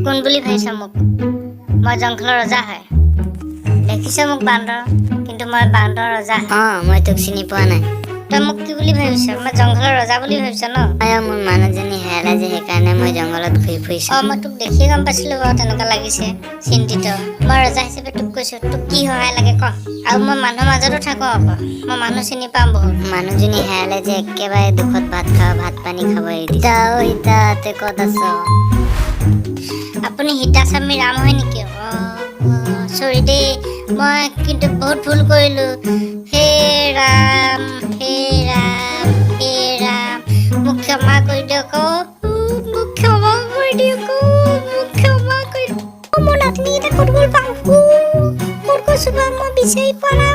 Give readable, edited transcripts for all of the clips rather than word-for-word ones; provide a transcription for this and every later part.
কোন বুলি ভাবিছ মোক? মই জংঘলৰ ৰজা হয়। দেখিছ মোক বান্দৰ, কিন্তু মই বান্দৰ ৰজা। মই তোক চিনি পোৱা নাই। তই মোক কি বুলি ভাবিছ? মই জংঘলৰ ৰজা বুলি ভাবিছ ন? মোৰ মানুহজনী হেৰালে যে সেইকাৰণে মই জংঘলত ঘূৰি ফুৰিছো। মই তোক দেখিয়ে গম পাইছিলো বাৰু তেনেকুৱা লাগিছে, চিন্তিত। মই ৰজা হিচাপে তোক কৈছো, তোক কি সহায় লাগে ক। আৰু মই মানুহৰ মাজতো থাকো আকৌ, মই মানুহ চিনি পাম বহুত। মানুহজনী হেৰালে যে একেবাৰে দুখত ভাত পানী খাব এৰি দিছে। সীতা তই ক'ত আছ? আপুনি সীতা স্বামী ৰাম হয় নেকি? চৰি দেই, মই কিন্তু বহুত ভুল কৰিলো। হে ৰাম, হে ৰাম, হে ৰাম, মোক ক্ষমা কৰি দিয়ক, মোক ক্ষমা কৰি দিয়ক, মোক ক্ষমা কৰি দিয়ক। মোৰ নাতিনীকেইটা ক'ত গ'ল বাৰু? ক'ত গৈছো বাৰু মই বিচাৰি পোৱা নাই।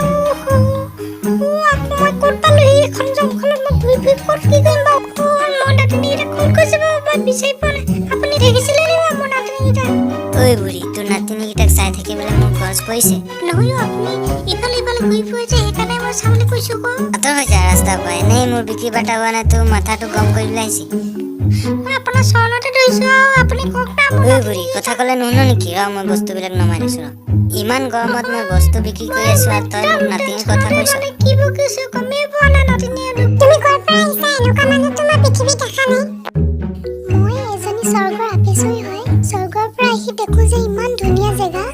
মই ক'ত পালোহি? এখন জংঘলত মই ঘূৰি ফুৰি ক'ত কি কৰিম বাৰু? মোৰ নাতিনীকেইটা ক'ত গৈছে বাৰু? মই বিচাৰি পোৱা নাই। আপুনি দেখিছিলে নে মোৰ নাতিনীকেইটা? ঐ বুঢ়ী, তোৰ নাতিনীকেইটাক চাই থাকিবলৈ মোৰ গছ পৰিছে। নহয় আপুনি ইফালে ইফালে ঘূৰি ফুৰে যে সেইকাৰণে মই চাবলৈ কৈছো আকৌ। আঁতৰ হৈ যায় ৰাস্তাৰ পৰা। এনেই মোৰ বিক্ৰী বাটা হোৱা নাই, তোৰ মাথাটো গৰম কৰি পেলাইছি। মই আপোনাৰ চৰণতে ধৰিছো আৰু আপুনি কওক না। ঐ বুঢ়ী, কথা ক'লে নুশুনো নেকি? মই বস্তুবিলাক নমাই দিছো। ইমান গৰমত মই বস্তু বিক্ৰী কৰি আছো আৰু তই মোক নাতিনীৰ কথা কৈছ? কি বকিছো গমেই পোৱা নাই নাতিনী। তুমি ক'ৰ পৰা আহিছা? এনেকুৱা মানুহ তোমাৰ পৃথিৱীত দেখা নাই। মই এজনী স্বৰ্গৰ আপিচৰী হয়। স্বৰ্গৰ পৰা আহি দেখো যে ইমান ধুনীয়া জেগা।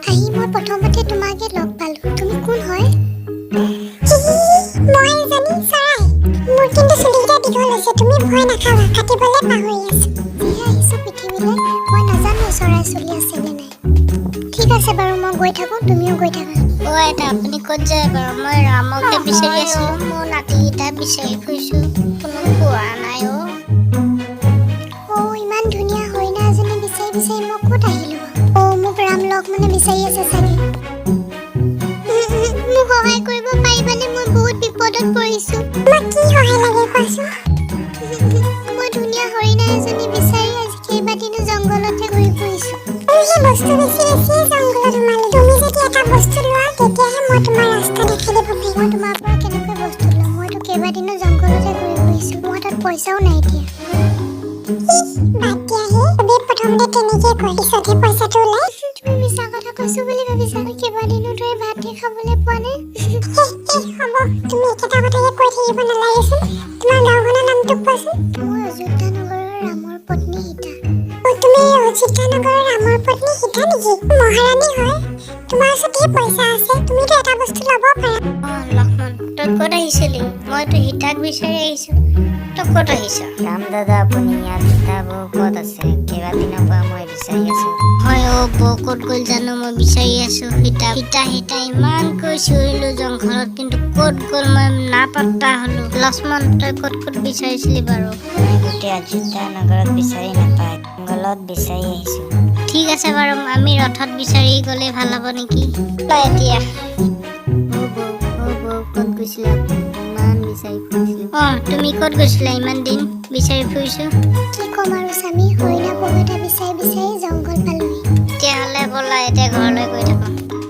আহি মই প্ৰথমতে তোমাকে লগ পালো। তুমি কোন হয়? মই এজনী চৰাই। মোৰ কিন্তু চুলিকেইটা দীঘল হৈছে। তুমি ভয় নাখাবা, কাটিবলৈ পাহৰি আছো। যিহে আহিছো পৃথিৱীলৈ, মই নাজানো চৰাই চলি আছে নে নাই। ঠিক আছে বাৰু, মই গৈ থাকো, তুমিও গৈ থাকা। আইতা আপুনি ক'ত যায় বাৰু? মই ৰামকে বিচাৰি আছিলো। মোৰ নাতিকেইটা বিচাৰি ফুৰিছো, কোনো পোৱা নাই। ইমান ধুনীয়া হৰিণা এজনী বিচাৰি বিচাৰি মই ক'ত আহিলো? মোক ৰাম লক্ষ্মণে বিচাৰি আছে চাগে। মোক সহায় কৰিব পাৰিবানে? মই বহুত বিপদত পৰিছো। তোমাক কি সহায় লাগে কোৱাচোন? মই ধুনীয়া হৰিণা এজনী বিচাৰি আজি কেইবাদিনো জংঘলতে ঘূৰি ফুৰিছো। সেই বস্তু বেছি জংঘলত সোমালো। তুমি যদি এটা বস্তু লোৱা তেতিয়াহে মই তোমাৰ ৰাস্তা দেখাই দিব পাৰিম। মই তোমাৰ পৰা কেনেকৈ বস্তু লম? মইতো কেইবাদিনো জংঘলতে ঘূৰি ফুৰিছো। মোৰ হাতত পইচাও নাই এতিয়া। বাদ দিয়াহে, তুমি প্ৰথমতে তেনেকে কয়, পিছতহে পইচাটো ওলাই। তুমি মিছা কথা কৈছো বুলি ভাবিছা? কেইবাদিনো ধৰি ভাতে খাবলৈ পোৱা নাই। হ'ব, তুমি একেটা কথাকে কৈ থাকিব নালাগেচোন। তোমাৰ গাঁওখনৰ নামটো কোৱাচোন। মই অযোধ্যা নগৰৰ ৰামৰ পত্নী সীতা। তুমি অযোধ্যা নগৰৰ ৰামৰ পত্নী সীতা নেকি? মহাৰাণী হয়। তোমাৰ ওচৰত পইচা আছে, তুমিতো এটা বস্তু ল'ব পাৰা। লক্ষ্মণ, তই ক'ত আহিছিলি? মইতো সীতাক বিচাৰি আহিছো। তই ক'ত আহিছ? ৰাম দাদা, আপুনি ইয়াত সীতা বৌ ক'ত আছে? কেইবাদিনৰ পৰা মই বিচাৰি আছো। হয় বৌ ক'ত গ'ল জানো? মই বিচাৰি আছো সীতা। সীতা ইমানকৈ চিঞৰিলো জংঘলত, কিন্তু ক'ত গ'ল মই নাপাত্তা হলো। লক্ষ্মণ, তই ক'ত বিচাৰিছিলি বাৰু? মই গোটেই অযোধ্যা নগৰত বিচাৰি নাপায়, জংঘলত বিচাৰি আহিছো। ঠিক আছে বাৰু, আমি ৰথত বিচাৰি গ'লে ভাল হ'ব নেকি? এতিয়া ক'ত গৈছিলা? ইমান বিচাৰি ফুৰিছিলো। তুমি ক'ত গৈছিলা? ইমান দিন বিচাৰি ফুৰিছো। কি ক'ম আৰু স্বামী, হৰিণা বহু এটা বিচাৰি বিচাৰি জংঘল পালোহি। তেতিয়াহ'লে ব'লা এতিয়া ঘৰলৈ গৈ থাকো।